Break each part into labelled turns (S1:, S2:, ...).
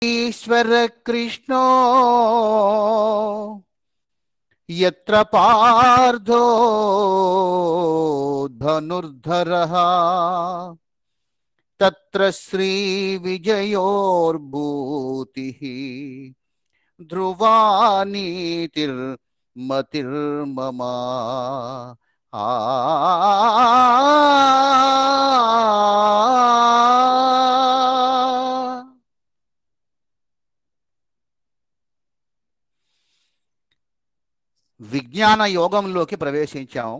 S1: ఈశ్వర కృష్ణో యత్ర పార్థో ధనుర్ధరః తత్ర శ్రీ విజయోర్భూతిః ధ్రువా నీతిర్మతిర్మమ. ఆ విజ్ఞాన యోగంలోకి ప్రవేశించాం.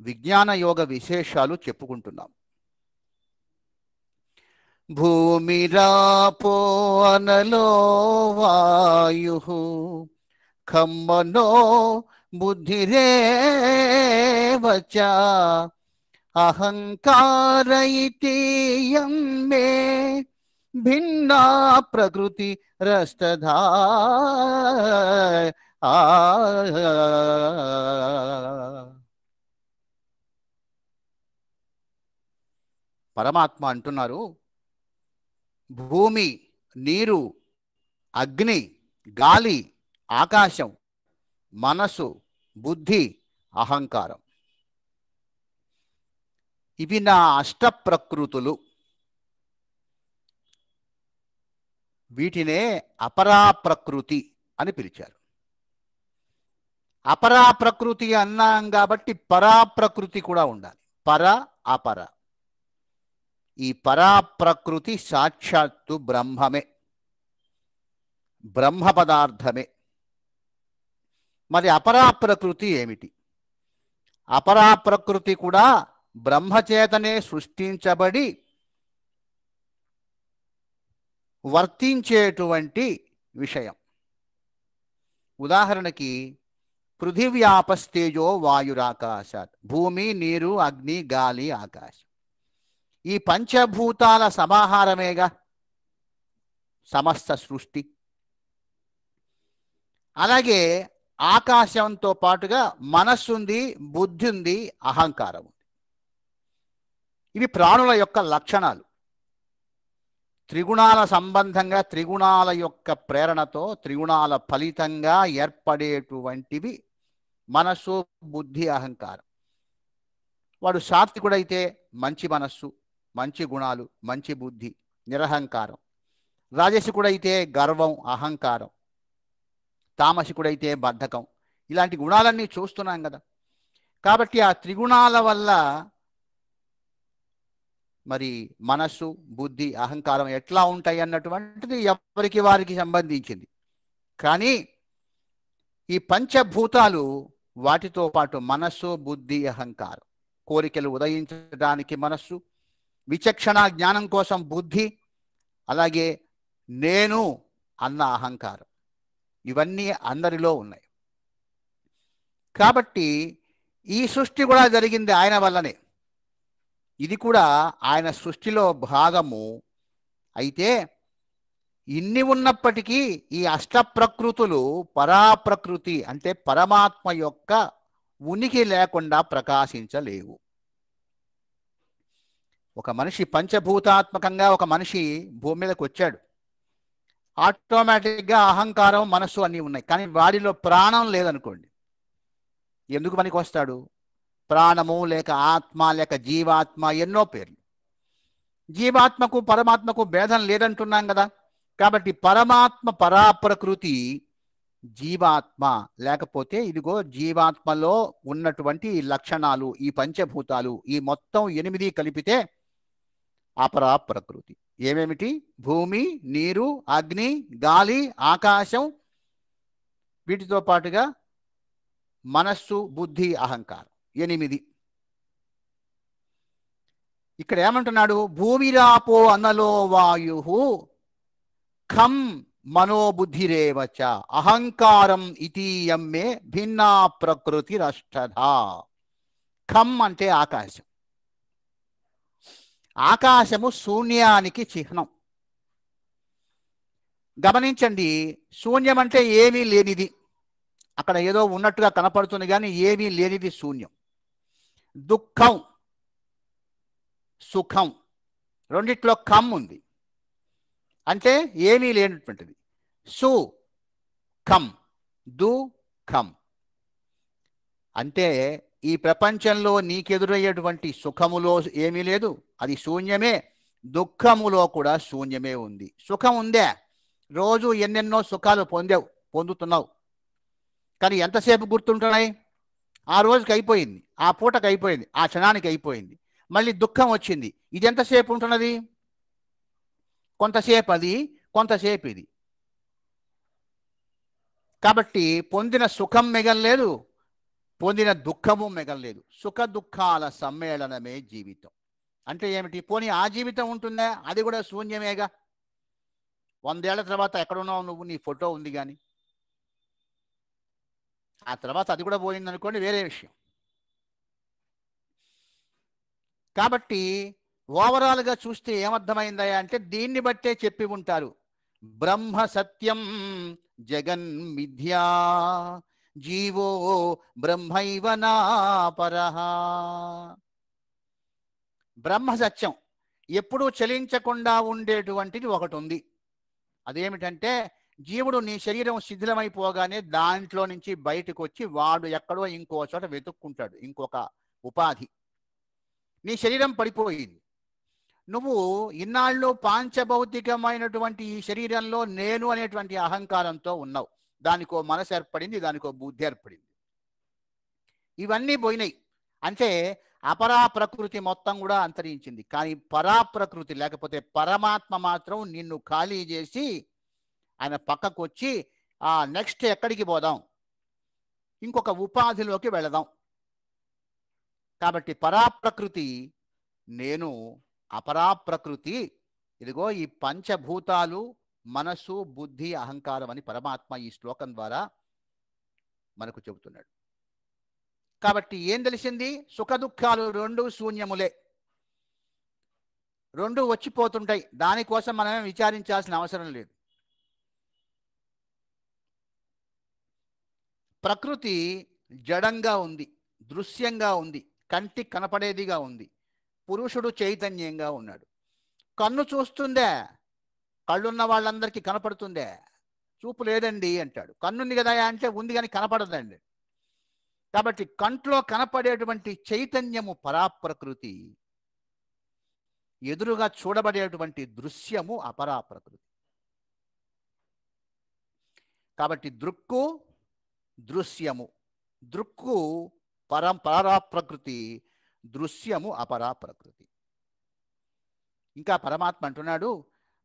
S1: విజ్ఞాన యోగ విశేషాలు చెప్పుకుంటున్నాం. భూమిరాపో అనలో వాయుః ఖమ్మనో బుద్ధిరేవ చ అహంకార ఇతి యం మే భిన్నా ప్రకృతి రస్తధా. పరమాత్మ అంటున్నారు, భూమి, నీరు, అగ్ని, గాలి, ఆకాశం, మనసు, బుద్ధి, అహంకారం, ఇవి నా అష్ట ప్రకృతులు. వీటినే అపరా ప్రకృతి అని పిలిచారు. అపరా ప్రకృతి అన్నాం కాబట్టి పరా ప్రకృతి కూడా ఉండాలి. పర, అపర. ఈ పరా ప్రకృతి సాక్షాత్తు బ్రహ్మమే, బ్రహ్మ పదార్థమే. మరి అపరా ప్రకృతి ఏమిటి? అపరా ప్రకృతి కూడా బ్రహ్మచేతనే సృష్టించబడి వర్తించేటువంటి విషయం. ఉదాహరణకి పృథివ్యాపస్తేజో వాయురాకాశాత్, భూమి, నీరు, అగ్ని, గాలి, ఆకాశం. ఈ పంచభూతాల సమాహారమేగా సమస్త సృష్టి. అలాగే ఆకాశంతో పాటుగా మనస్సు ఉంది, బుద్ధి ఉంది, అహంకారం ఉంది. ఇవి ప్రాణుల యొక్క లక్షణాలు. త్రిగుణాల సంబంధంగా, త్రిగుణాల యొక్క ప్రేరణతో, త్రిగుణాల ఫలితంగా ఏర్పడేటువంటివి మనస్సు, బుద్ధి, అహంకారం. వాడు సాత్వికుడైతే మంచి మనస్సు, మంచి గుణాలు, మంచి బుద్ధి, నిరహంకారం. రాజసికుడైతే గర్వం, అహంకారం. తామసికుడైతే బద్ధకం. ఇలాంటి గుణాలన్నీ చూస్తున్నాం కదా. కాబట్టి ఆ త్రిగుణాల వల్ల మరి మనస్సు, బుద్ధి, అహంకారం ఎట్లా ఉంటాయి అన్నటువంటిది ఎవరికి వారికి సంబంధించింది. కానీ ఈ పంచభూతాలు, వాటితో పాటు మనస్సు, బుద్ధి, అహంకారం, కోరికలు ఉదయించడానికి మనస్సు, విచక్షణ జ్ఞానం కోసం బుద్ధి, అలాగే నేను అన్న అహంకారం, ఇవన్నీ అందరిలో ఉన్నాయి. కాబట్టి ఈ సృష్టి కూడా జరిగింది ఆయన వల్లనే. ఇది కూడా ఆయన సృష్టిలో భాగము. అయితే ఇన్ని ఉన్నప్పటికీ ఈ అష్ట ప్రకృతులు పరాప్రకృతి అంటే పరమాత్మ యొక్క ఉనికి లేకుండా ప్రకాశించలేవు. ఒక మనిషి పంచభూతాత్మకంగా ఒక మనిషి భూమి మీదకి వచ్చాడు. ఆటోమేటిక్గా అహంకారం, మనస్సు అన్నీ ఉన్నాయి. కానీ వాడిలో ప్రాణం లేదనుకోండి, ఎందుకు పనికి వస్తాడు? ప్రాణము లేక ఆత్మ లేక జీవాత్మ, ఎన్నో పేర్లు. జీవాత్మకు పరమాత్మకు భేదం లేదంటున్నాం కదా. కాబట్టి పరమాత్మ పరాప్రకృతి, జీవాత్మ లేకపోతే ఇదిగో జీవాత్మలో ఉన్నటువంటి లక్షణాలు, ఈ పంచభూతాలు, ఈ మొత్తం 8 కలిపితే అపరాప్రకృతి. ఏమేమిటి? భూమి, నీరు, అగ్ని, గాలి, ఆకాశం, వీటితో పాటుగా మనస్సు, బుద్ధి, అహంకారం, 8. ఇక్కడ ఏమంటున్నాడు? భూమిరాపో అనలో వాయు ఖం మనోబుద్ధిరేవచ అహంకారం ఇతీయం మే భిన్నా ప్రకృతిరష్టధా. ఖం అంటే ఆకాశం. ఆకాశము శూన్యానికి చిహ్నం. గమనించండి, శూన్యం అంటే ఏమీ లేనిది. అక్కడ ఏదో ఉన్నట్టుగా కనపడుతుంది కానీ ఏమీ లేనిది శూన్యం. దుఃఖం, సుఖం, రెండిట్లో ఖం ఉంది. అంటే ఏమీ లేనటువంటిది. సు ఖం, దు ఖం అంటే ఈ ప్రపంచంలో నీకెదురయ్యేటువంటి సుఖములో ఏమీ లేదు, అది శూన్యమే. దుఃఖములో కూడా శూన్యమే ఉంది. సుఖం ఉందే, రోజు ఎన్నెన్నో సుఖాలు పొందుతున్నావు, కానీ ఎంతసేపు గుర్తుంటున్నాయి? ఆ రోజుకి అయిపోయింది, ఆ పూటకి అయిపోయింది, ఆ క్షణానికి అయిపోయింది. మళ్ళీ దుఃఖం వచ్చింది, ఇది ఎంతసేపు ఉంటున్నది? కొంతసేపు అది, కొంతసేపు ఇది. కాబట్టి పొందిన సుఖం మిగలలేదు, పొందిన దుఃఖము మిగలలేదు. సుఖ దుఃఖాల సమ్మేళనమే జీవితం. అంటే ఏమిటి? పోనీ ఆ జీవితం ఉంటుందా? అది కూడా శూన్యమేగా. 100 ఏళ్ల తర్వాత ఎక్కడున్నావు నువ్వు? నీ ఫోటో ఉంది కానీ ఆ తర్వాత అది కూడా పోయిందనుకోండి, వేరే విషయం. కాబట్టి ఓవరాల్గా చూస్తే ఏమర్థమైందా అంటే దీన్ని బట్టే చెప్పి ఉంటారు, బ్రహ్మ సత్యం జగన్ మిథ్యా జీవో బ్రహ్మైవ నాపరః. బ్రహ్మ సత్యం, ఎప్పుడూ చలించకుండా ఉండేటువంటిది ఒకటి ఉంది. అదేమిటంటే జీవుడు నీ శరీరం శిథిలమైపోగానే దాంట్లో నుంచి బయటకు వచ్చి వాడు ఎక్కడో ఇంకో చోట వెతుక్కుంటాడు, ఇంకొక ఉపాధి. నీ శరీరం పడిపోయింది, నువ్వు ఇన్నాళ్ళు పాంచభౌతికమైనటువంటి ఈ శరీరంలో నేను అనేటువంటి అహంకారంతో ఉన్నావు. దానికో మనసు ఏర్పడింది, దానికో బుద్ధి ఏర్పడింది, ఇవన్నీ పోయినాయి. అంటే అపరా ప్రకృతి మొత్తం కూడా అంతరించింది. కానీ పరాప్రకృతి లేకపోతే పరమాత్మ మాత్రం నిన్ను ఖాళీ చేసి ఆయన పక్కకు వచ్చి నెక్స్ట్ ఎక్కడికి పోదాం, ఇంకొక ఉపాధిలోకి వెళదాం. కాబట్టి పరాప్రకృతి నేను, అపరాప్రకృతి ఇదిగో ఈ పంచభూతాలు మనసు బుద్ధి అహంకారం అని పరమాత్మ ఈ శ్లోకం ద్వారా మనకు చెబుతున్నాడు. కాబట్టి ఏం తెలిసింది? సుఖ దుఃఖాలు రెండు శూన్యములే, రెండు వచ్చిపోతుంటాయి. దానికోసం మనమే విచారించాల్సిన అవసరం లేదు. ప్రకృతి జడంగా ఉంది, దృశ్యంగా ఉంది, కంటికి కనపడేదిగా ఉంది. పురుషుడు చైతన్యంగా ఉన్నాడు. కన్ను చూస్తుందే, కళ్ళున్న వాళ్ళందరికీ కనపడుతుందే. చూపు లేదండి అంటాడు. కన్నుంది కదా అంటే ఉంది కానీ కనపడదండి. కాబట్టి కంట్లో కనపడేటువంటి చైతన్యము పరాప్రకృతి, ఎదురుగా చూడబడేటువంటి దృశ్యము అపరాప్రకృతి. కాబట్టి దృక్కు దృశ్యము, దృక్కు పరాప్రకృతి, దృశ్యము అపరాప్రకృతి. ఇంకా పరమాత్మ అంటున్నాడు,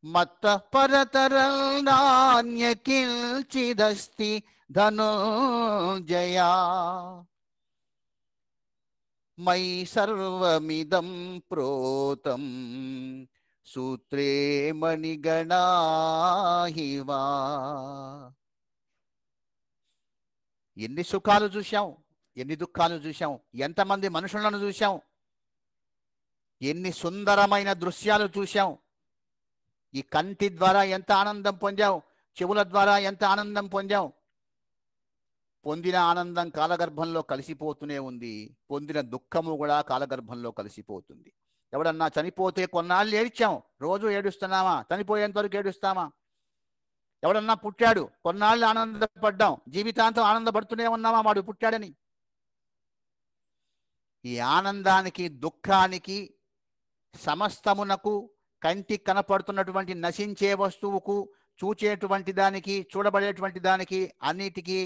S1: మత్త పరతరం నాన్యకించిదస్తి ధనుంజయా మై సర్వమిదం ప్రోతం సూత్రే మణిగణాహివా. ఎన్ని సుఖాలు చూశాం, ఎన్ని దుఃఖాలు చూశాం, ఎంతమంది మనుషులను చూశాం, ఎన్ని సుందరమైన దృశ్యాలు చూశాం. ఈ కంటి ద్వారా ఎంత ఆనందం పొందాం, చెవుల ద్వారా ఎంత ఆనందం పొందాం. పొందిన ఆనందం కాలగర్భంలో కలిసిపోతూనే ఉంది, పొందిన దుఃఖము కూడా కాలగర్భంలో కలిసిపోతుంది. ఎవడన్నా చనిపోతే కొన్నాళ్ళు ఏడ్చాం, రోజు ఏడుస్తున్నామా? చనిపోయేంత వరకు ఏడుస్తామా? ఎవడన్నా పుట్టాడు, కొన్నాళ్ళు ఆనందపడ్డాం, జీవితాంతం ఆనందపడుతూనే ఉన్నామా వాడు పుట్టాడని? ఈ ఆనందానికి దుఃఖానికి సమస్తమునకు, కంటికి కనపడుతున్నటువంటి నశించే వస్తువుకు, చూచేటువంటి దానికి, చూడబడేటువంటి దానికి అన్నిటికీ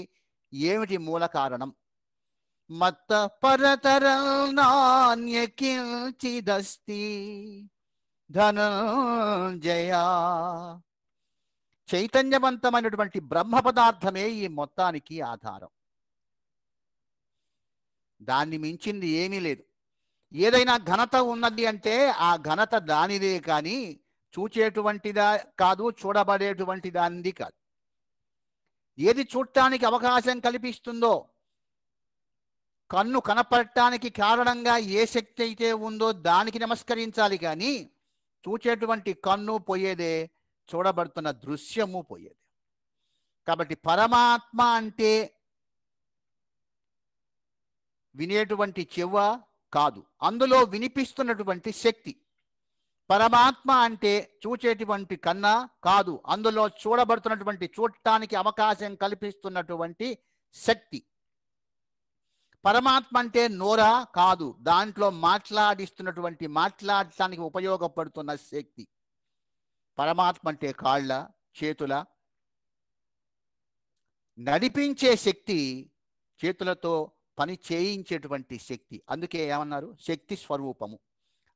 S1: ఏమిటి మూల కారణం? మత్త పరతరం నాన్యకించిదస్తి ధనంజయా. చైతన్యవంతమైనటువంటి బ్రహ్మ పదార్థమే ఈ మొత్తానికి ఆధారం. దాన్ని మించింది ఏమీ లేదు. ఏదైనా ఘనత ఉన్నది అంటే ఆ ఘనత దానిదే కానీ చూచేటువంటిదా కాదు, చూడబడేటువంటి దానిది కాదు. ఏది చూడటానికి అవకాశం కల్పిస్తుందో, కన్ను కనపడటానికి కారణంగా ఏ శక్తి అయితే ఉందో దానికి నమస్కరించాలి కానీ చూచేటువంటి కన్ను పోయేదే, చూడబడుతున్న దృశ్యము పోయేదే. కాబట్టి పరమాత్మ అంటే వినేటువంటి చెవ కాదు, అందులో వినిపిస్తున్నటువంటి శక్తి. పరమాత్మ అంటే చూచేటువంటి కన్నా కాదు, అందులో చూడబడుతున్నటువంటి చూడటానికి అవకాశం కల్పిస్తున్నటువంటి శక్తి. పరమాత్మ అంటే నోరా కాదు, దాంట్లో మాట్లాడిస్తున్నటువంటి మాట్లాడటానికి ఉపయోగపడుతున్న శక్తి. పరమాత్మ అంటే కాళ్ళ, చేతుల, నడిపించే శక్తి, చేతులతో పని చేయించేటువంటి శక్తి. అందుకే ఏమన్నారు? శక్తి స్వరూపము.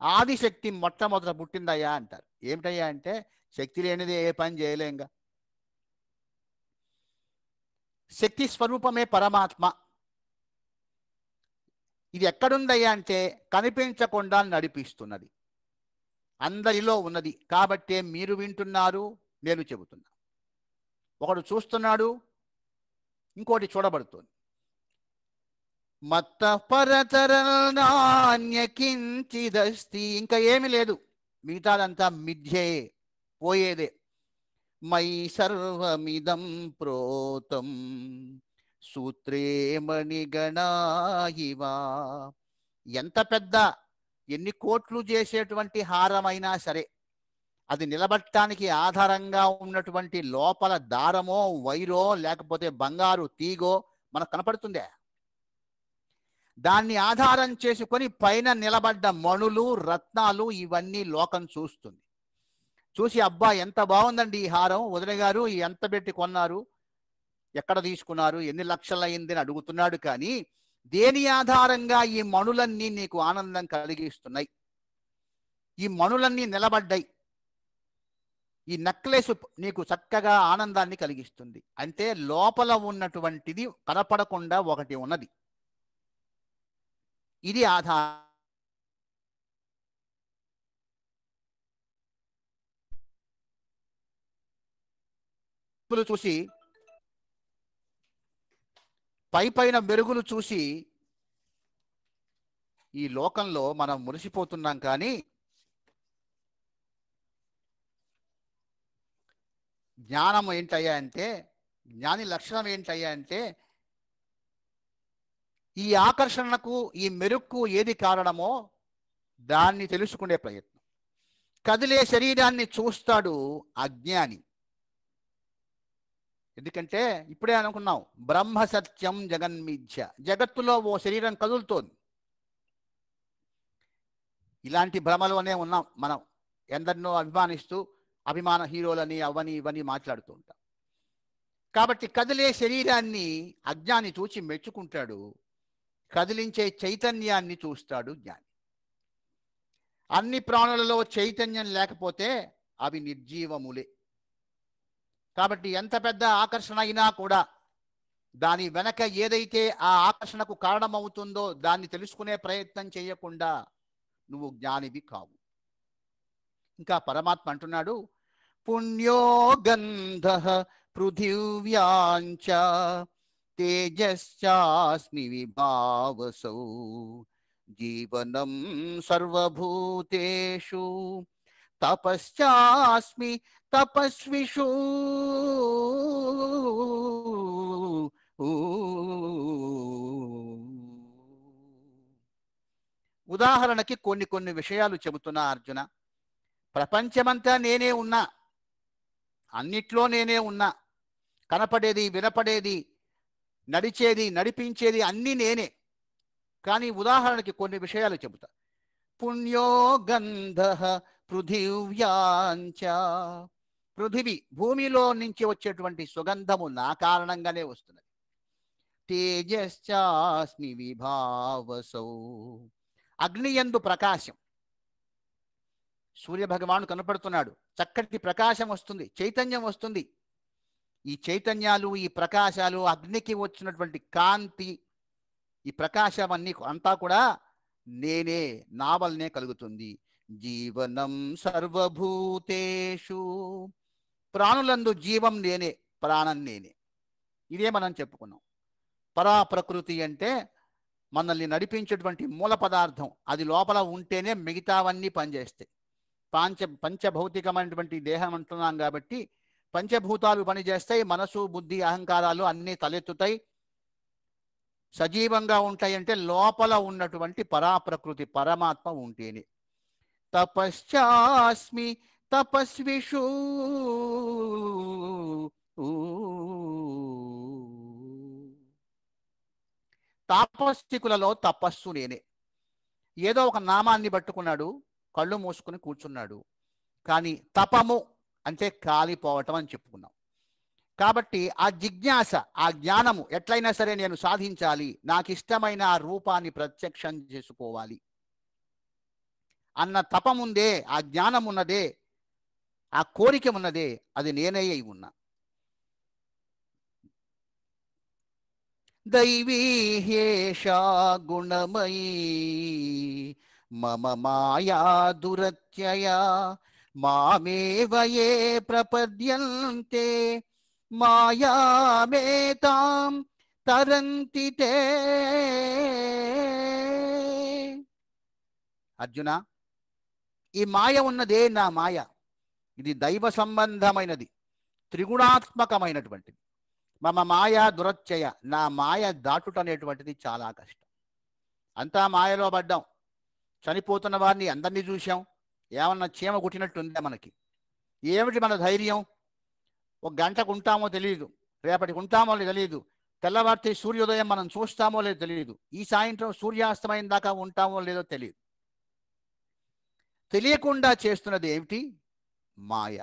S1: ఆదిశక్తి మొట్టమొదట పుట్టిందయ్యా అంటారు. ఏమిటయ్యా అంటే శక్తి లేనిది ఏ పని చేయలేంగా. శక్తి స్వరూపమే పరమాత్మ. ఇది ఎక్కడుందయ్యా అంటే కనిపించకుండా నడిపిస్తున్నది, అందరిలో ఉన్నది. కాబట్టే మీరు వింటున్నారు, నేను చెబుతున్నా. ఒకడు చూస్తున్నాడు, ఇంకోటి చూడబడుతుంది. మత్త పరతరనాన్యకించిదస్తి, ఇంకా ఏమి లేదు, మిగతాదంతా మిథ్యే, పోయేదే. మై సర్వమిదం ప్రోతం సూత్రే మణిగణాయివా. ఎంత పెద్ద, ఎన్ని కోట్లు చేసేటువంటి హారమైనా సరే, అది నిలబట్టడానికి ఆధారంగా ఉన్నటువంటి లోపల దారమో, వైరో, లేకపోతే బంగారు తీగో మనకు కనపడుతుందే. దాన్ని ఆధారం చేసుకొని పైన నిలబడ్డ మణులు, రత్నాలు, ఇవన్నీ లోకం చూస్తుంది. చూసి అబ్బా ఎంత బాగుందండి ఈ హారం, వదిన గారు ఎంత పెట్టి కొన్నారు, ఎక్కడ తీసుకున్నారు, ఎన్ని లక్షలు అయింది అని అడుగుతున్నాడు. కానీ దేని ఆధారంగా ఈ మణులన్నీ నీకు ఆనందం కలిగిస్తున్నాయి? ఈ మణులన్నీ నిలబడ్డాయి, ఈ నెక్లెస్ నీకు చక్కగా ఆనందాన్ని కలిగిస్తుంది అంటే లోపల ఉన్నటువంటిది కనపడకుండా ఒకటి ఉన్నది. ఇది ఆధారం. చూసి పైన మెరుగులు చూసి ఈ లోకంలో మనం మురిసిపోతున్నాం. కానీ జ్ఞానం ఏంటయ్యా అంటే, జ్ఞాని లక్షణం ఏంటయ్యా అంటే, ఈ ఆకర్షణకు, ఈ మెరుక్కు ఏది కారణమో దాన్ని తెలుసుకునే ప్రయత్నం. కదిలే శరీరాన్ని చూస్తాడు అజ్ఞాని. ఎందుకంటే ఇప్పుడే అనుకున్నాం, బ్రహ్మ సత్యం జగన్మిథ్య. జగత్తులో ఓ శరీరం కదులుతోంది. ఇలాంటి భ్రమలోనే ఉన్నాం మనం. ఎందరినో అభిమానిస్తూ అభిమాన హీరోలని అవని ఇవన్నీ మాట్లాడుతూ ఉంటాం. కాబట్టి కదిలే శరీరాన్ని అజ్ఞాని చూచి మెచ్చుకుంటాడు, కదిలించే చైతన్యాన్ని చూస్తాడు జ్ఞాని. అన్ని ప్రాణులలో చైతన్యం లేకపోతే అవి నిర్జీవములే. కాబట్టి ఎంత పెద్ద ఆకర్షణ అయినా కూడా దాని వెనక ఏదైతే ఆ ఆకర్షణకు కారణమవుతుందో దాన్ని తెలుసుకునే ప్రయత్నం చేయకుండా నువ్వు జ్ఞానివి కావు. ఇంకా పరమాత్మ అంటున్నాడు, పుణ్యో గంధః పృథివ్యాంచ తేజశ్చాస్మి విభావసౌ జీవనం సర్వభూతేషు తపశ్చాస్మి తపస్విషు. ఉదాహరణకి కొన్ని విషయాలు చెబుతున్నా అర్జున. ప్రపంచమంతా నేనే ఉన్నా, అన్నిట్లో నేనే ఉన్నా, కనపడేది, వినపడేది, నడిచేది, నడిపించేది అన్నీ నేనే. కానీ ఉదాహరణకి కొన్ని విషయాలు చెబుతా. పుణ్యో గంధః పృథివ్యాంచ, పృథివీ, భూమిలో నుంచి వచ్చేటువంటి సుగంధము నా కారణంగానే వస్తున్నది. తేజశ్చాస్మి విభావసౌ, అగ్నియందు ప్రకాశం. సూర్యభగవాను కనపడుతున్నాడు, చక్కటి ప్రకాశం వస్తుంది, చైతన్యం వస్తుంది. ఈ చైతన్యాలు, ఈ ప్రకాశాలు, అగ్నికి వచ్చినటువంటి కాంతి, ఈ ప్రకాశం అన్నీ అంతా కూడా నేనే, నా వల్లనే కలుగుతుంది. జీవనం సర్వభూతేషు, ప్రాణులందు జీవం నేనే, ప్రాణం నేనే. ఇదే మనం చెప్పుకున్నాం. పరాప్రకృతి అంటే మనల్ని నడిపించేటువంటి మూల పదార్థం. అది లోపల ఉంటేనే మిగతావన్నీ పనిచేస్తాయి. పంచభౌతికమైనటువంటి దేహం అంటున్నాం కాబట్టి పంచభూతాలు పనిచేస్తాయి. మనసు, బుద్ధి, అహంకారాలు అన్నీ తలెత్తుతాయి, సజీవంగా ఉంటాయి. అంటే లోపల ఉన్నటువంటి పరాప్రకృతి పరమాత్మ ఉంటేనే. తపశ్చాస్మి తపస్విషు. తాపస్వికులలో తపస్సు నేనే. ఏదో ఒక నామాన్ని పట్టుకున్నాడు, కళ్ళు మూసుకుని కూర్చున్నాడు. కానీ తపము అంటే కాలిపోవటం అని చెప్పుకున్నాం. కాబట్టి ఆ జిజ్ఞాస, ఆ జ్ఞానము ఎట్లయినా సరే నేను సాధించాలి, నాకు ఇష్టమైన ఆ రూపాన్ని ప్రత్యక్షం చేసుకోవాలి అన్న తపముందే, ఆ జ్ఞానం ఉన్నదే, ఆ కోరిక ఉన్నదే, అది నేనే అయి ఉన్నా. దైవీ హ్యేషా గుణమయీ మమ మాయా దురత్యయా మామేవ యే ప్రపద్యంతే మాయామేతాం తరంతి తే. అర్జున, ఈ మాయ ఉన్నదే నా మాయ. ఇది దైవ సంబంధమైనది, త్రిగుణాత్మకమైనటువంటిది. మమ మాయా దురత్యయ, నా మాయ దాటుట అనేటువంటిది చాలా కష్టం. అంతా మాయలో పడ్డాం. చనిపోతున్న వారిని అందరినీ చూసాం. ఏమన్నా చీమ కుట్టినట్టుందే మనకి. ఏమిటి మన ధైర్యం? ఒక గంటకు ఉంటామో తెలియదు, రేపటికి ఉంటామో తెలియదు, తెల్లవారితే సూర్యోదయం మనం చూస్తామో లేదో తెలియదు, ఈ సాయంత్రం సూర్యాస్తమయం దాకా ఉంటామో లేదో తెలియదు. తెలియకుండా చేస్తున్నది ఏమిటి? మాయ.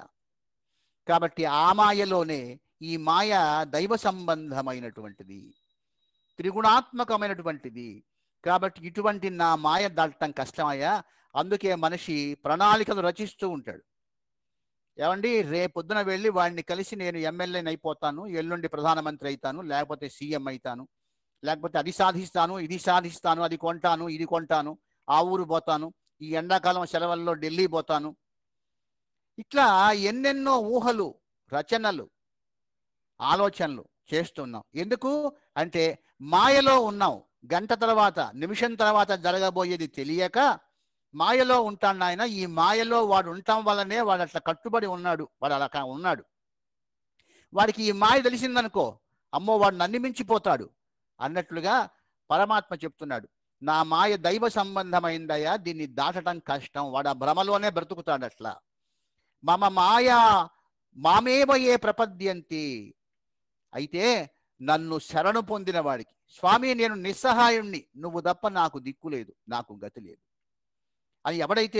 S1: కాబట్టి ఆ మాయలోనే, ఈ మాయ దైవ సంబంధమైనటువంటిది, త్రిగుణాత్మకమైనటువంటిది. కాబట్టి ఇటువంటి నా మాయ దాటడం కష్టమయ్యా. అందుకే మనిషి ప్రణాళికలు రచిస్తూ ఉంటాడు. ఏమండి, రేపొద్దున వెళ్ళి వాడిని కలిసి నేను ఎమ్మెల్యేని అయిపోతాను, ఎల్లుండి ప్రధానమంత్రి అవుతాను, లేకపోతే సీఎం అవుతాను, లేకపోతే అది సాధిస్తాను, ఇది సాధిస్తాను, అది కొంటాను, ఇది కొంటాను, ఆ ఊరు పోతాను, ఈ ఎండాకాలం సెలవుల్లో ఢిల్లీ పోతాను. ఇట్లా ఎన్నెన్నో ఊహలు, రచనలు, ఆలోచనలు చేస్తున్నాం. ఎందుకు అంటే మాయలో ఉన్నాం. గంట తర్వాత, నిమిషం తర్వాత జరగబోయేది తెలియక మాయలో ఉంటాడు ఆయన. ఈ మాయలో వాడు ఉండటం వల్లనే వాడు అట్లా కట్టుబడి ఉన్నాడు, వాడు అలా ఉన్నాడు. వాడికి ఈ మాయ తెలిసిందనుకో, అమ్మో వాడు నన్ను మించిపోతాడు అన్నట్లుగా పరమాత్మ చెప్తున్నాడు. నా మాయ దైవ సంబంధమైందయ్యా, దీన్ని దాటడం కష్టం. వాడు ఆ భ్రమలోనే బ్రతుకుతాడు అట్లా. మమ మాయా మామేవ యే ప్రపద్యంతి. అయితే నన్ను శరణు పొందిన వాడికి, స్వామి నేను నిస్సహాయుణ్ణి, నువ్వు తప్ప నాకు దిక్కు లేదు, నాకు గతి లేదు అని ఎవడైతే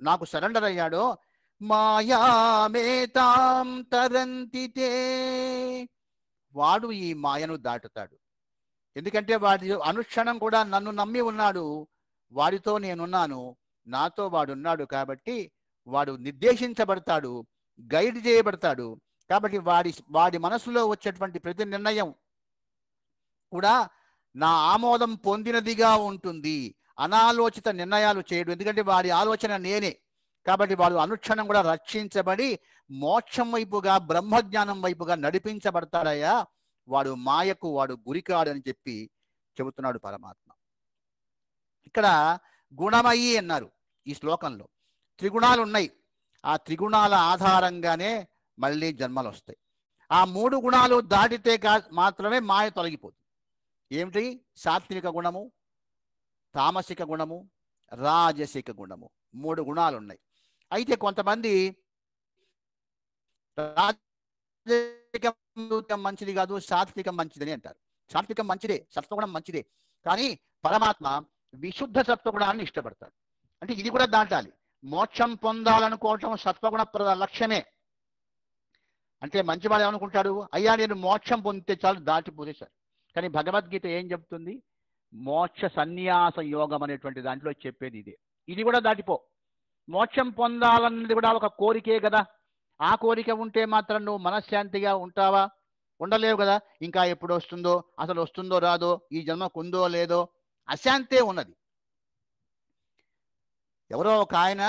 S1: నాకు సరెండర్ అయ్యాడో, మాయామేతాం తరంతి తే, వాడు ఈ మాయను దాటుతాడు. ఎందుకంటే వాడి అనుక్షణం కూడా నన్ను నమ్మి ఉన్నాడు, వాడితో నేనున్నాను, నాతో వాడున్నాడు. కాబట్టి వాడు నిర్దేశించబడతాడు, గైడ్ చేయబడతాడు. కాబట్టి వాడి మనసులో వచ్చేటువంటి ప్రతి నిర్ణయం కూడా నా ఆమోదం పొందినదిగా ఉంటుంది. అనాలోచిత నిర్ణయాలు చేయడు, ఎందుకంటే వాడి ఆలోచన నేనే. కాబట్టి వాడు అనుక్షణం కూడా రక్షించబడి మోక్షం వైపుగా, బ్రహ్మజ్ఞానం వైపుగా నడిపించబడతాడయ్యా. వాడు మాయకు వాడు గురికాడని చెప్పి చెబుతున్నాడు పరమాత్మ. ఇక్కడ గుణమయి అన్నారు ఈ శ్లోకంలో. త్రిగుణాలు ఉన్నాయి. ఆ త్రిగుణాల ఆధారంగానే మళ్ళీ జన్మలు వస్తాయి. ఆ మూడు గుణాలు దాటితే మాత్రమే మాయ తొలగిపోతుంది. ఏమిటి? సాత్విక గుణము, తామసిక గుణము, రాజసిక గుణము, మూడు గుణాలు ఉన్నాయి. అయితే కొంతమంది రాజసికం మంచిది కాదు, సాత్వికం మంచిదని అంటారు. సాత్వికం మంచిదే, సత్వగుణం మంచిదే, కానీ పరమాత్మ విశుద్ధ సత్వగుణాన్ని ఇష్టపడతాడు. అంటే ఇది కూడా దాటాలి. మోక్షం పొందాలనుకోవటం సత్వగుణ లక్ష్యమే. అంటే మంచివాడు ఏమనుకుంటాడు, అయ్యా నేను మోక్షం పొందితే చాలు, దాటిపోతే చాలు. కానీ భగవద్గీత ఏం చెప్తుంది? మోక్ష సన్యాస యోగం అనేటువంటి దాంట్లో చెప్పేది ఇదే. ఇది కూడా దాటిపో. మోక్షం పొందాలన్నది కూడా ఒక కోరికే కదా. ఆ కోరిక ఉంటే మాత్రం నువ్వు మనశ్శాంతిగా ఉంటావా? ఉండలేవు కదా. ఇంకా ఎప్పుడు వస్తుందో, అసలు వస్తుందో రాదో, ఈ జన్మకు ఉందో లేదో, అశాంతే ఉన్నది. ఎవరో ఒక ఆయన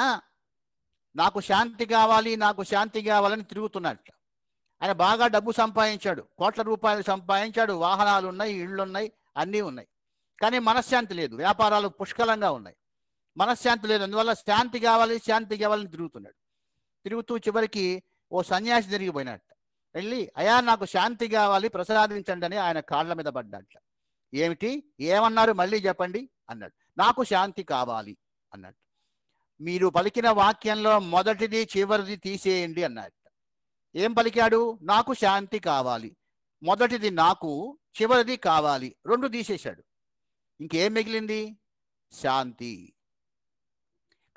S1: నాకు శాంతి కావాలి, నాకు శాంతి కావాలని తిరుగుతున్నట్ట. ఆయన బాగా డబ్బు సంపాదించాడు, కోట్ల రూపాయలు సంపాదించాడు, వాహనాలు ఉన్నాయి, ఇళ్ళు ఉన్నాయి, అన్నీ ఉన్నాయి. కానీ మనశ్శాంతి లేదు. వ్యాపారాలు పుష్కలంగా ఉన్నాయి, మనశ్శాంతి లేదు. అందువల్ల శాంతి కావాలి, శాంతి కావాలని తిరుగుతున్నాడు. తిరుగుతూ చివరికి ఓ సన్యాసి తిరిగిపోయినట్ట. వెళ్ళి అయ్యా నాకు శాంతి కావాలి, ప్రసాదించండి అని ఆయన కాళ్ళ మీద పడ్డట్ట. ఏమిటి, ఏమన్నారు మళ్ళీ చెప్పండి అన్నాడు. నాకు శాంతి కావాలి అన్నట్టు. మీరు పలికిన వాక్యంలో మొదటిది చివరిది తీసేయండి అన్నాడు. ఏం పలికాడు? నాకు శాంతి కావాలి, మొదటిది నాకు, చివరిది కావాలి, రెండు తీసేశాడు. ఇంకేం మిగిలింది? శాంతి.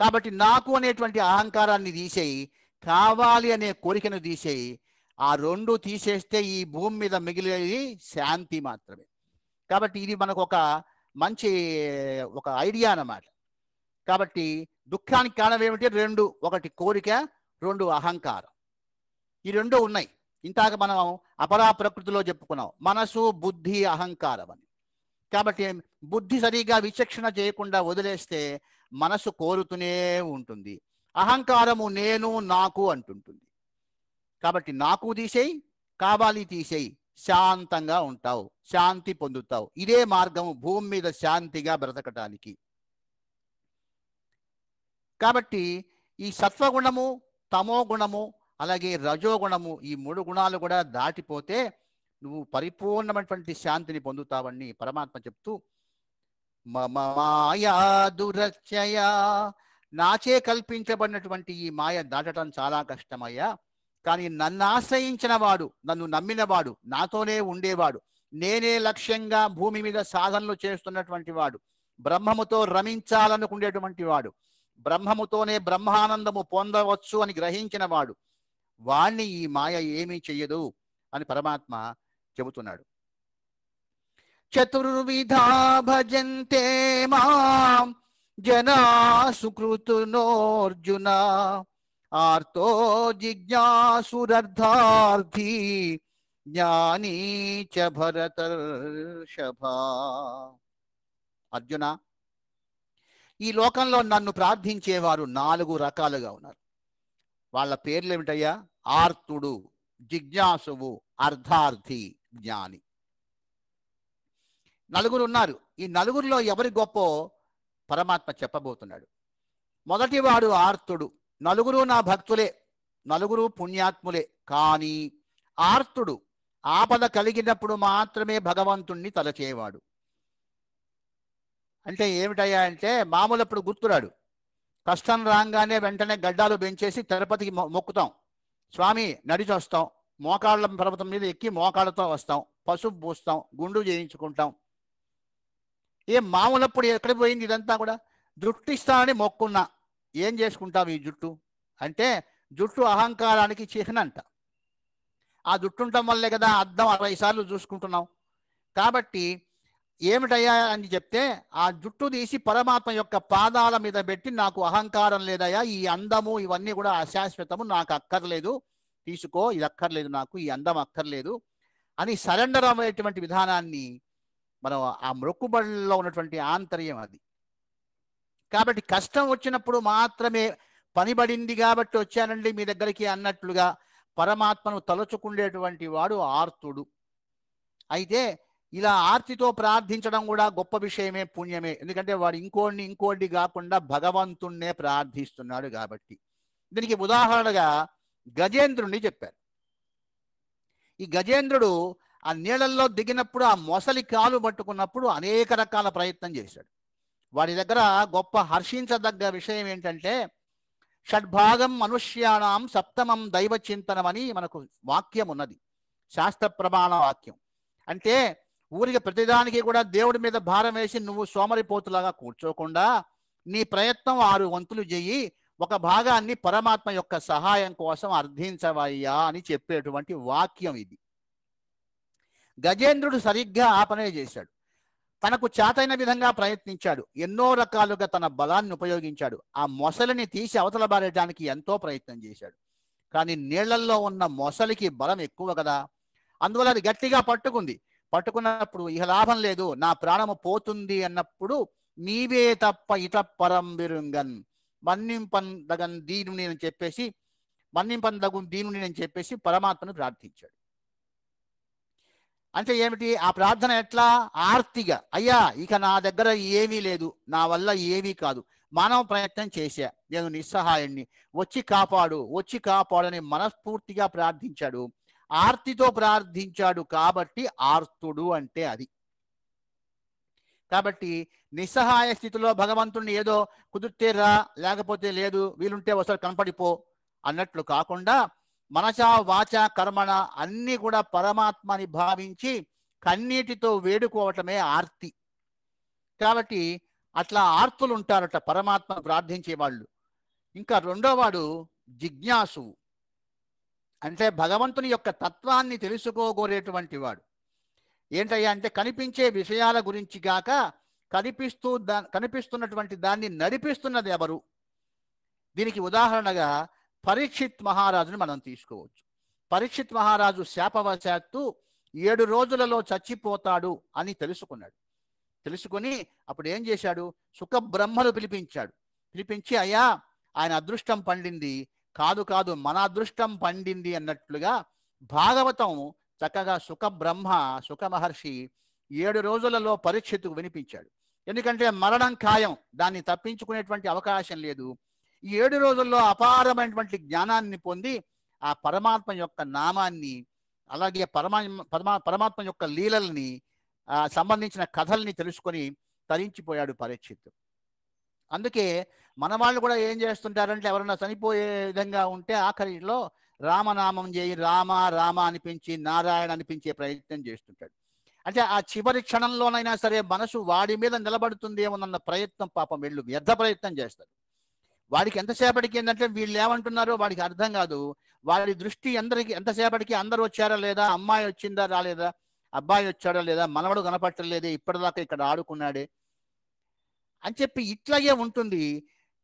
S1: కాబట్టి నాకు అనేటువంటి అహంకారాన్ని తీసేయి, కావాలి అనే కోరికను తీసేయి. ఆ రెండు తీసేస్తే ఈ భూమి మీద మిగిలేది శాంతి మాత్రమే. కాబట్టి ఇది మనకు ఒక మంచి ఒక ఐడియా అన్నమాట. కాబట్టి దుఃఖానికి కారణం ఏమిటి? రెండు, ఒకటి కోరిక, రెండు అహంకారం. ఈ రెండు ఉన్నాయి. ఇంతాక మనం అపరా ప్రకృతిలో చెప్పుకున్నాం, మనసు, బుద్ధి, అహంకారం అని. కాబట్టి బుద్ధి సరిగా విచక్షణ చేయకుండా వదిలేస్తే మనసు కోరుతూనే ఉంటుంది, అహంకారము నేను నాకు అంటుంటుంది. కాబట్టి నాకు తీసేయి, కావాలి తీసేయి, శాంతంగా ఉంటావు, శాంతి పొందుతావు. ఇదే మార్గము భూమి మీద శాంతిగా బ్రతకటానికి. కాబట్టి ఈ సత్వగుణము, తమో గుణము, అలాగే రజోగుణము, ఈ మూడు గుణాలు కూడా దాటిపోతే నువ్వు పరిపూర్ణమైనటువంటి శాంతిని పొందుతావని పరమాత్మ చెప్తూ, మమ మాయా దురత్యయా, నాచే కల్పించబడినటువంటి ఈ మాయ దాటడం చాలా కష్టమయ్యా. కానీ నన్ను ఆశ్రయించిన వాడు, నన్ను నమ్మినవాడు, నాతోనే ఉండేవాడు, నేనే లక్ష్యంగా భూమి మీద సాధనలు చేస్తున్నటువంటి వాడు, బ్రహ్మముతో రమించాలనుకునేటువంటి వాడు, బ్రహ్మముతోనే బ్రహ్మానందము పొందవచ్చు అని గ్రహించిన వాడు, వాణ్ణి ఈ మాయ ఏమీ చెయ్యదు అని పరమాత్మ చెబుతున్నాడు. చతుర్విధా భజంతే మాం జనా సుకృతునోర్జున, ఆర్తో జిజ్ఞాసురర్థార్థి జ్ఞానీ చ భరతర్షభ. అర్జున, ఈ లోకంలో నన్ను ప్రార్థించేవారు 4 రకాలుగా ఉన్నారు. వాళ్ళ పేర్లు ఏమిటయ్యా? ఆర్తుడు, జిజ్ఞాసువు, అర్థార్థి, జ్ఞాని. 4 ఉన్నారు. ఈ 4లో ఎవరి గొప్పో పరమాత్మ చెప్పబోతున్నాడు. మొదటివాడు ఆర్తుడు. 4 నా భక్తులే, 4 పుణ్యాత్ములే. కానీ ఆర్తుడు ఆపద కలిగినప్పుడు మాత్రమే భగవంతుణ్ణి తలచేవాడు. అంటే ఏమిటయ్యా అంటే, మామూలప్పుడు గుర్తురాడు, కష్టం రాగానే వెంటనే గడ్డాలు పెంచేసి తిరుపతికి మొక్కుతాం, స్వామి నడిచి వస్తాం, మోకాళ్ళ పర్వతం మీద ఎక్కి మోకాళ్ళతో వస్తాం, పసుపు పూస్తాం, గుండు చేయించుకుంటాం. మామూలప్పుడు ఎక్కడికి పోయింది ఇదంతా కూడా? జుట్టు ఇస్తానని మొక్కున్నా. ఏం చేసుకుంటావు ఈ జుట్టు అంటే, జుట్టు అహంకారానికి చిహ్నంట. ఆ జుట్టు ఉండటం వల్లే కదా అద్దం 60 సార్లు చూసుకుంటున్నాం. కాబట్టి ఏమిటయ్యా అని చెప్తే, ఆ జుట్టు తీసి పరమాత్మ యొక్క పాదాల మీద పెట్టి, నాకు అహంకారం లేదయ్యా, ఈ అందము ఇవన్నీ కూడా అశాశ్వతము, నాకు అక్కర్లేదు, తీసుకో, ఇది అక్కర్లేదు, నాకు ఈ అందం అక్కర్లేదు అని సరెండర్ అయ్యేటువంటి విధానాన్ని మనం ఆ మొక్కుబడిలో ఉన్నటువంటి ఆంతర్యం అది. కాబట్టి కష్టం వచ్చినప్పుడు మాత్రమే, పనిబడింది కాబట్టి వచ్చానండి మీ దగ్గరికి అన్నట్లుగా పరమాత్మను తలుచుకునేటువంటి వాడు ఆర్తుడు. అయితే ఇలా ఆర్తితో ప్రార్థించడం కూడా గొప్ప విషయమే, పుణ్యమే. ఎందుకంటే వాడు ఇంకోటి కాకుండా భగవంతుణ్ణే ప్రార్థిస్తున్నాడు కాబట్టి. దీనికి ఉదాహరణగా గజేంద్రుణ్ణి చెప్పారు. ఈ గజేంద్రుడు ఆ నీళ్ళల్లో దిగినప్పుడు, ఆ మొసలి కాలు పట్టుకున్నప్పుడు అనేక రకాల ప్రయత్నం చేశాడు. వాడి దగ్గర గొప్ప హర్షించదగ్గ విషయం ఏంటంటే, షడ్భాగం మనుష్యాణం సప్తమం దైవచింతనం అని మనకు వాక్యం ఉన్నది, శాస్త్ర ప్రమాణ వాక్యం. అంటే ఊరికి ప్రతిదానికి కూడా దేవుడి మీద భారం వేసి నువ్వు సోమరిపోతులాగా కూర్చోకుండా నీ ప్రయత్నం 6 వంతులు చెయ్యి, ఒక భాగాన్ని పరమాత్మ యొక్క సహాయం కోసం అర్థించవయ్యా అని చెప్పేటువంటి వాక్యం ఇది. గజేంద్రుడు సరిగ్గా ఆ పనే చేశాడు. తనకు చేతైన విధంగా ప్రయత్నించాడు, ఎన్నో రకాలుగా తన బలాన్ని ఉపయోగించాడు. ఆ మొసలిని తీసి అవతల బారేయడానికి ఎంతో ప్రయత్నం చేశాడు. కానీ నీళ్లల్లో ఉన్న మొసలికి బలం ఎక్కువ కదా, అందువల్ల అది గట్టిగా పట్టుకున్నప్పుడు ఇక లాభం లేదు, నా ప్రాణము పోతుంది అన్నప్పుడు, నీవే తప్ప ఇత పరం విరుంగన్ మన్నింపందగన్ దీనుని అని చెప్పేసి, మన్నింపందగు దీనుని అని చెప్పేసి పరమాత్మను ప్రార్థించాడు. అంటే ఏమిటి ఆ ప్రార్థన? ఎట్లా? ఆర్తిగా, అయ్యా ఇక నా దగ్గర ఏమీ లేదు, నా వల్ల ఏమీ కాదు, మానవ ప్రయత్నం చేశా, నేను నిస్సహాయాన్ని, వచ్చి కాపాడు అని మనస్ఫూర్తిగా ప్రార్థించాడు. ఆర్తితో ప్రార్థించాడు కాబట్టి ఆర్తుడు అంటే అది. కాబట్టి నిస్సహాయ స్థితిలో భగవంతుణ్ణి ఏదో కుదిరితే రా, లేకపోతే లేదు, వీలుంటే ఒకసారి కనపడిపో అన్నట్లు కాకుండా మనస వాచ కర్మణ అన్నీ కూడా పరమాత్మని భావించి కన్నీటితో వేడుకోవటమే ఆర్తి. కాబట్టి అట్లా ఆర్తులు ఉంటారట పరమాత్మను ప్రార్థించే వాళ్ళు. ఇంకా రెండోవాడు జిజ్ఞాసు, అంటే భగవంతుని యొక్క తత్వాన్ని తెలుసుకోగోరేటువంటి వాడు. ఏంటయ్యా అంటే కనిపించే విషయాల గురించి కాక కనిపిస్తున్నటువంటి దాన్ని నడిపిస్తున్నది ఎవరు? దీనికి ఉదాహరణగా పరీక్షిత్ మహారాజుని మనం తీసుకోవచ్చు. పరీక్షిత్ మహారాజు శాపవశాత్తు 7 రోజులలో చచ్చిపోతాడు అని తెలుసుకున్నాడు. తెలుసుకొని అప్పుడు ఏం చేశాడు? సుఖబ్రహ్మను పిలిపించి అయ్యా ఆయన అదృష్టం పండింది, కాదు కాదు మన అదృష్టం పండింది అన్నట్లుగా భాగవతం చక్కగా సుఖ మహర్షి 7 రోజులలో పరీక్షిత్తుకు వినిపించాడు. ఎందుకంటే మరణం ఖాయం, దాన్ని తప్పించుకునేటువంటి అవకాశం లేదు. ఈ 7 రోజుల్లో అపారమైనటువంటి జ్ఞానాన్ని పొంది ఆ పరమాత్మ యొక్క నామాన్ని, అలాగే పరమాత్మ యొక్క లీలల్ని సంబంధించిన కథల్ని తెలుసుకొని తరించిపోయాడు పరీక్షిత్తు. అందుకే మన వాళ్ళు కూడా ఏం చేస్తుంటారంటే ఎవరన్నా చనిపోయే విధంగా ఉంటే ఆఖరిలో రామనామం చేయి, రామ రామ అనిపించి నారాయణ అనిపించే ప్రయత్నం చేస్తుంటాడు. అంటే ఆ చివరి క్షణంలోనైనా సరే మనసు వాడి మీద నిలబడుతుందేమోనన్న ప్రయత్నం, పాపం వీళ్ళు వ్యర్థ ప్రయత్నం చేస్తారు. వాడికి ఎంతసేపటికి ఏంటంటే వీళ్ళు ఏమంటున్నారో వాడికి అర్థం కాదు. వాడి దృష్టి ఎంతసేపటికి అందరూ వచ్చారా లేదా, అమ్మాయి వచ్చిందా రాలేదా, అబ్బాయి వచ్చాడా లేదా, మనవడు కనపట్టలేదే, ఇప్పటిదాకా ఇక్కడ ఆడుకున్నాడే అని చెప్పి ఇట్లాగే ఉంటుంది.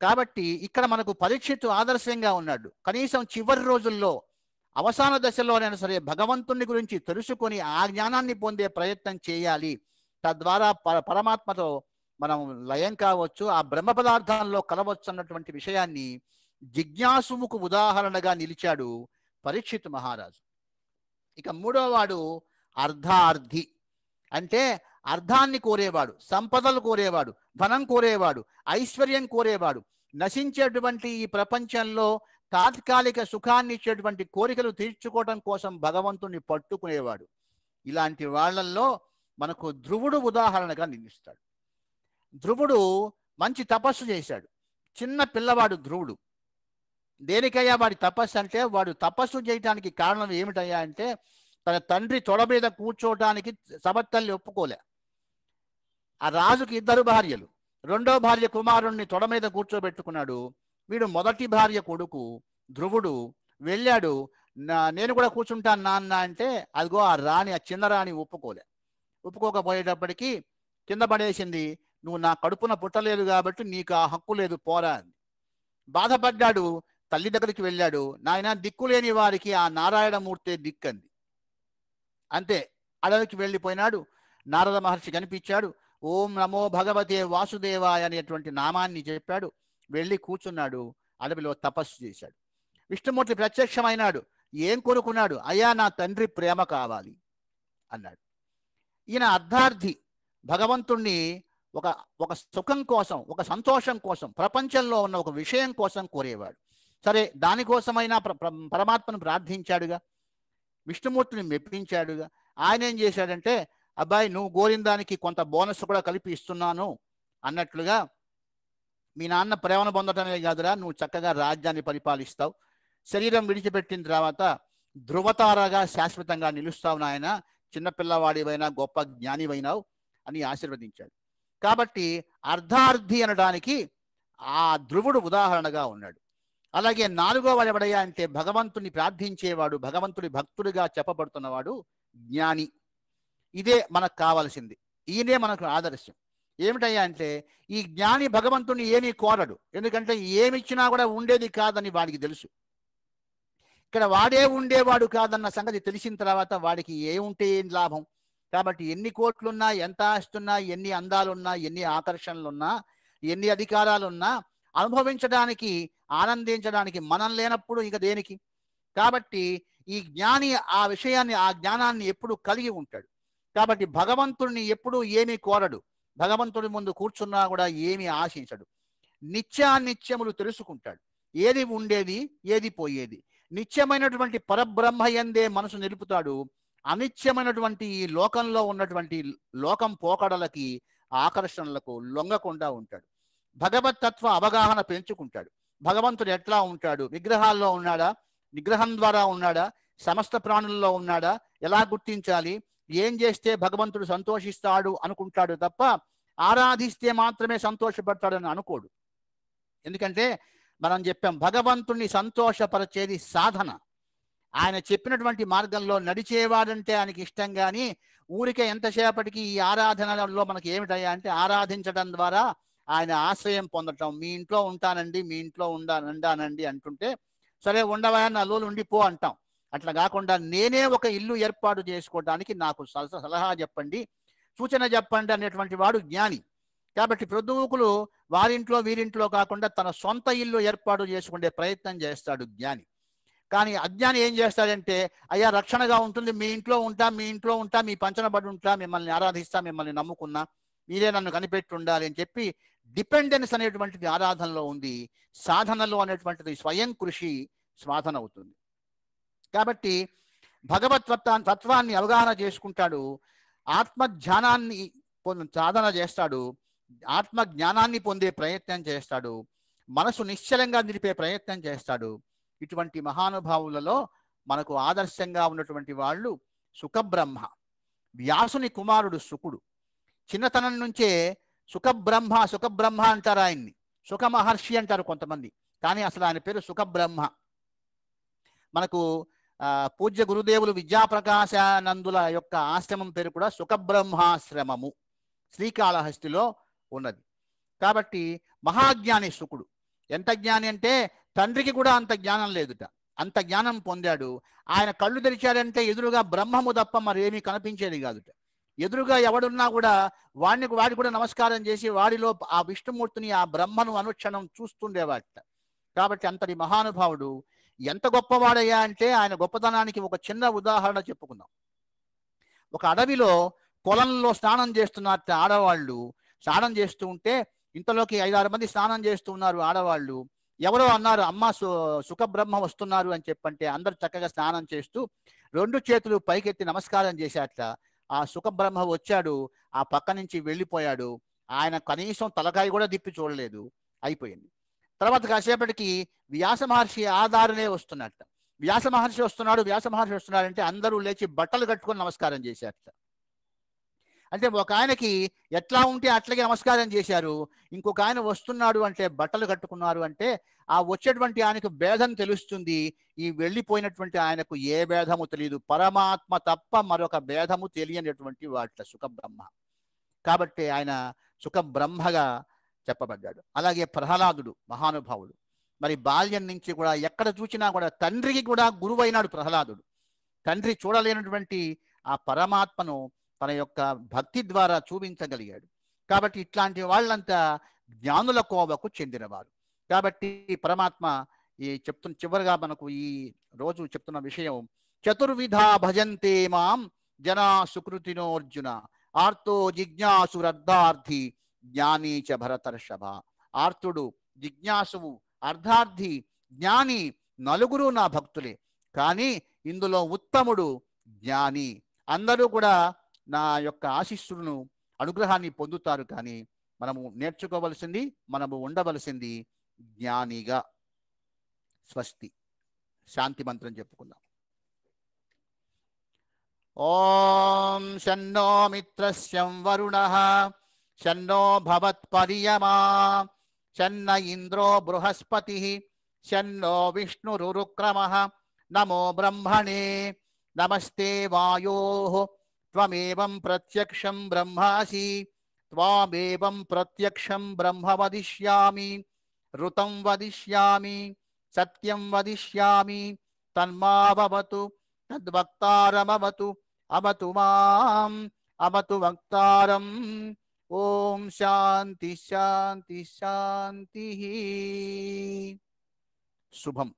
S1: కాబట్టి ఇక్కడ మనకు పరీక్షిత్తు ఆదర్శంగా ఉన్నాడు. కనీసం చివరి రోజుల్లో, అవసాన దశలోనైనా సరే భగవంతుని గురించి తెలుసుకొని ఆ జ్ఞానాన్ని పొందే ప్రయత్నం చేయాలి. తద్వారా పరమాత్మతో మనం లయం కావచ్చు, ఆ బ్రహ్మ పదార్థాల్లో కలవచ్చు అన్నటువంటి విషయాన్ని జిజ్ఞాసుముకు ఉదాహరణగా నిలిచాడు పరీక్షిత్ మహారాజు. ఇక మూడోవాడు అర్ధార్థి, అంటే అర్థాన్ని కోరేవాడు, సంపదలు కోరేవాడు, ధనం కోరేవాడు, ఐశ్వర్యం కోరేవాడు, నశించేటువంటి ఈ ప్రపంచంలో తాత్కాలిక సుఖాన్ని ఇచ్చేటువంటి కోరికలు తీర్చుకోవడం కోసం భగవంతుని పట్టుకునేవాడు. ఇలాంటి వాళ్ళల్లో మనకు ధ్రువుడు ఉదాహరణగా నిలుస్తాడు. ధ్రువుడు మంచి తపస్సు చేశాడు. చిన్న పిల్లవాడు ధ్రువుడు. దేనికయ్యా వాడి తపస్సు అంటే, వాడు తపస్సు చేయటానికి కారణం ఏమిటయ్యా అంటే తన తండ్రి తొడ మీద కూర్చోవటానికి సబత్తల్ని ఒప్పుకోలే. ఆ రాజుకి 2 భార్యలు. రెండో భార్య కుమారుణ్ణి తొడ మీద కూర్చోబెట్టుకున్నాడు. వీడు మొదటి భార్య కొడుకు ధ్రువుడు వెళ్ళాడు, నేను కూడా కూర్చుంటాను నాన్న అంటే, అదిగో ఆ రాణి, ఆ చిన్న రాణి ఒప్పుకోకపోయేటప్పటికీ కింద పడేసింది. నువ్వు నా కడుపున పుట్టలేదు కాబట్టి నీకు ఆ హక్కు లేదు, పోరా అని బాధపడ్డాడు. తల్లి దగ్గరికి వెళ్ళాడు. నాయన, దిక్కులేని వారికి ఆ నారాయణమూర్తే దిక్కంది. అంతే, అడవికి వెళ్ళిపోయినాడు. నారద మహర్షి కనిపించాడు. ఓం నమో భగవతే వాసుదేవాయ అనేటువంటి నామాన్ని చెప్పాడు. వెళ్ళి కూర్చున్నాడు. అడవిలో తపస్సు చేశాడు. విష్ణుమూర్తి ప్రత్యక్షమైనాడు. ఏం కోరుకున్నాడు? అయ్యా, నా తండ్రి ప్రేమ కావాలి అన్నాడు. ఈయన అర్ధార్థి, భగవంతుణ్ణి ఒక సుఖం కోసం, ఒక సంతోషం కోసం, ప్రపంచంలో ఉన్న ఒక విషయం కోసం కోరేవాడు. సరే, దానికోసమైనా పరమాత్మను ప్రార్థించాడుగా, విష్ణుమూర్తిని మెప్పించాడుగా. ఆయన ఏం చేశాడంటే, అబ్బాయి, నువ్వు కోరిన దానికి కొంత బోనస్ కూడా కలిపి ఇస్తున్నాను అన్నట్లుగా, మీ నాన్న ప్రేమను పొందటమే కాదురా, నువ్వు చక్కగా రాజ్యాన్ని పరిపాలిస్తావు, శరీరం విడిచిపెట్టిన తర్వాత ధృవతారగా శాశ్వతంగా నిలుస్తావు నాయన, చిన్నపిల్లవాడివైనా గొప్ప జ్ఞానివైనావు అని ఆశీర్వదించాడు. కాబట్టి అర్ధార్థి అనడానికి ఆ ధ్రువుడు ఉదాహరణగా ఉన్నాడు. అలాగే 4వ వాడు ఎవడయ్యా అంటే భగవంతుని ప్రార్థించేవాడు, భగవంతుడి భక్తుడిగా చెప్పబడుతున్నవాడు జ్ఞాని. ఇదే మనకు కావాల్సింది, ఈయనే మనకు ఆదర్శం. ఏమిటయ్యా అంటే ఈ జ్ఞాని భగవంతుని ఏమీ కోరడు. ఎందుకంటే ఏమిచ్చినా కూడా ఉండేది కాదని వాడికి తెలుసు. ఇక్కడ వాడే ఉండేవాడు కాదన్న సంగతి తెలిసిన తర్వాత వాడికి ఏముంటే ఏం లాభం? కాబట్టి ఎన్ని కోట్లున్నా, ఎంత ఆస్తున్నా, ఎన్ని అందాలున్నా, ఎన్ని ఆకర్షణలున్నా, ఎన్ని అధికారాలున్నా అనుభవించడానికి, ఆనందించడానికి మనం లేనప్పుడు ఇక దేనికి? కాబట్టి ఈ జ్ఞాని ఆ విషయాన్ని, ఆ జ్ఞానాన్ని ఎప్పుడు కలిగి ఉంటాడు. కాబట్టి భగవంతుడిని ఎప్పుడూ ఏమీ కోరడు. భగవంతుడి ముందు కూర్చున్నా కూడా ఏమీ ఆశించడు. నిత్యానిత్యములు తెలుసుకుంటాడు. ఏది ఉండేది, ఏది పోయేది. నిత్యమైనటువంటి పరబ్రహ్మ యందే మనసు నిలుపుతాడు. అనిత్యమైనటువంటి ఈ లోకంలో ఉన్నటువంటి లోకం పోకడలకి, ఆకర్షణలకు లొంగకుండా ఉంటాడు. భగవతత్వ అవగాహన పెంచుకుంటాడు. భగవంతుడు ఎట్లా ఉంటాడు, విగ్రహాల్లో ఉన్నాడా, విగ్రహం ద్వారా ఉన్నాడా, సమస్త ప్రాణుల్లో ఉన్నాడా, ఎలా గుర్తించాలి, ఏం చేస్తే భగవంతుడు సంతోషిస్తాడు అనుకుంటాడు తప్ప ఆరాధిస్తే మాత్రమే సంతోషపడతాడని అనుకోడు. ఎందుకంటే మనం చెప్పాం, భగవంతుణ్ణి సంతోషపరిచేది సాధన. ఆయన చెప్పినటువంటి మార్గంలో నడిచేవాడంటే ఆయనకి ఇష్టం. కానీ ఊరికే ఎంతసేపటికి ఈ ఆరాధనలో మనకి ఏమిటయ్యా అంటే, ఆరాధించడం ద్వారా ఆయన ఆశ్రయం పొందటం. మీ ఇంట్లో ఉంటానండి, మీ ఇంట్లో ఉండానండి అంటుంటే, సరే ఉండవా, నా లోలు ఉండిపో అంటాం. అట్లా కాకుండా నేనే ఒక ఇల్లు ఏర్పాటు చేసుకోవడానికి నాకు సలహా చెప్పండి, సూచన చెప్పండి అనేటువంటి వాడు జ్ఞాని. కాబట్టి ప్రొద్దుముకులు వారింట్లో వీరింట్లో కాకుండా తన సొంత ఇల్లు ఏర్పాటు చేసుకునే ప్రయత్నం చేస్తాడు జ్ఞాని. కానీ అజ్ఞాని ఏం చేస్తాడంటే, అయ్యా రక్షణగా ఉంటుంది, మీ ఇంట్లో ఉంటా, మీ ఇంట్లో ఉంటా, మీ పంచనబడి ఉంటా, మిమ్మల్ని ఆరాధిస్తా, మిమ్మల్ని నమ్ముకున్నా, మీరే నన్ను కనిపెట్టి ఉండాలి అని చెప్పి డిపెండెన్స్ అనేటువంటిది ఆరాధనలో ఉంది. సాధనలో అనేటువంటిది స్వయం కృషి సాధన అవుతుంది. కాబట్టి భగవత్ తత్వాన్ని అవగాహన చేసుకుంటాడు, ఆత్మధ్యానాన్ని సాధన చేస్తాడు, ఆత్మ జ్ఞానాన్ని పొందే ప్రయత్నం చేస్తాడు, మనసు నిశ్చలంగా నిలిపే ప్రయత్నం చేస్తాడు. ఇటువంటి మహానుభావులలో మనకు ఆదర్శంగా ఉన్నటువంటి వాళ్ళు సుఖబ్రహ్మ, వ్యాసుని కుమారుడు సుకుడు. చిన్నతనం నుంచే సుఖబ్రహ్మ అంటారు ఆయన్ని. సుఖ మహర్షి అంటారు కొంతమంది, కానీ అసలు ఆయన పేరు సుఖబ్రహ్మ. మనకు పూజ్య గురుదేవులు విద్యాప్రకాశానందుల యొక్క ఆశ్రమం పేరు కూడా సుఖబ్రహ్మాశ్రమము, శ్రీకాళహస్తిలో ఉన్నది. కాబట్టి మహాజ్ఞాని సుకుడు. ఎంత జ్ఞాని అంటే తండ్రికి కూడా అంత జ్ఞానం లేదుట, అంత జ్ఞానం పొందాడు. ఆయన కళ్ళు తెరిచాడంటే ఎదురుగా బ్రహ్మము తప్ప మరేమీ కనిపించేది కాదుట. ఎదురుగా ఎవడున్నా కూడా వాడి కూడా నమస్కారం చేసి వాడిలో ఆ విష్ణుమూర్తిని, ఆ బ్రహ్మను అనుక్షణం చూస్తుండేవాట. కాబట్టి అంతటి మహానుభావుడు ఎంత గొప్పవాడయ్యా అంటే, ఆయన గొప్పతనానికి ఒక చిన్న ఉదాహరణ చెప్పుకుందాం. ఒక అడవిలో పొలంలో స్నానం చేస్తున్నట్టు ఆడవాళ్ళు స్నానం చేస్తూ ఉంటే, ఇంతలోకి 5-6 మంది స్నానం చేస్తూ ఉన్నారు ఆడవాళ్ళు. ఎవరో అన్నారు, అమ్మ సుఖబ్రహ్మ వస్తున్నారు అని చెప్పంటే అందరు చక్కగా స్నానం చేస్తూ 2 చేతులు పైకెత్తి నమస్కారం చేశాట. ఆ సుఖబ్రహ్మ వచ్చాడు, ఆ పక్క నుంచి వెళ్ళిపోయాడు. ఆయన కనీసం తలకాయ కూడా దిప్పి చూడలేదు, అయిపోయింది. తర్వాత కాసేపటికి వ్యాస మహర్షి ఆధారనే వస్తున్నట్ట. వ్యాస మహర్షి వస్తున్నాడంటే అందరూ లేచి బట్టలు కట్టుకొని నమస్కారం చేశారట. అంటే ఒక ఆయనకి ఎట్లా ఉంటే అట్లాగే నమస్కారం చేశారు, ఇంకొక ఆయన వస్తున్నాడు అంటే బట్టలు కట్టుకున్నారు. అంటే ఆ వచ్చేటువంటి ఆయనకు భేదం తెలుస్తుంది, ఈ వెళ్ళిపోయినటువంటి ఆయనకు ఏ భేదము తెలియదు, పరమాత్మ తప్ప మరొక భేదము తెలియనటువంటి వాట సుఖబ్రహ్మ. కాబట్టి ఆయన సుఖబ్రహ్మగా చెప్పబడ్డాడు. అలాగే ప్రహ్లాదుడు మహానుభావుడు. మరి బాల్యం నుంచి కూడా ఎక్కడ చూసినా కూడా తండ్రికి కూడా గురువైనాడు ప్రహ్లాదుడు. తండ్రి చూడలేనటువంటి ఆ పరమాత్మను తన యొక్క భక్తి ద్వారా చూపించగలిగాడు. కాబట్టి ఇట్లాంటి వాళ్ళంతా జ్ఞానుల కోవకు చెందినవారు. కాబట్టి పరమాత్మ ఈ చివరిగా మనకు ఈ రోజు చెప్తున్న విషయం, చతుర్విధా భజంతే మాం జనా సుకృతినోర్జున ఆర్తో జిజ్ఞాసురర్ధార్థి జ్ఞానీ చ భరతర్షభ. ఆర్తుడు, జిజ్ఞాసువు, అర్ధార్థి, జ్ఞాని నలుగురు నా భక్తులే, కానీ ఇందులో ఉత్తముడు జ్ఞాని. అందరూ కూడా నా యొక్క ఆశీస్సులను, అనుగ్రహాన్ని పొందుతారు. కానీ మనము నేర్చుకోవలసింది, మనము ఉండవలసింది జ్ఞానిగా. స్వస్తి. శాంతి మంత్రం చెప్పుకుందాం. ఓం శన్నో మిత్రస్యం వరుణః శన్నో భవత్పర్యమా శన్న ఇంద్రో బృహస్పతిః శన్నో విష్ణురురుక్రమః నమో బ్రహ్మణే నమస్తే వాయోః త్వమేవం ప్రత్యక్షం బ్రహ్మాసి త్వామేవం ప్రత్యక్షం బ్రహ్మ వదిష్యామి ఋతం వదిష్యామి సత్యం వదిష్యామి తన్మావతు తద్వక్తారమవతు అవతు మాం అవతు వక్తారం. ఓం శాంతి శాంతి శాంతి. శుభం.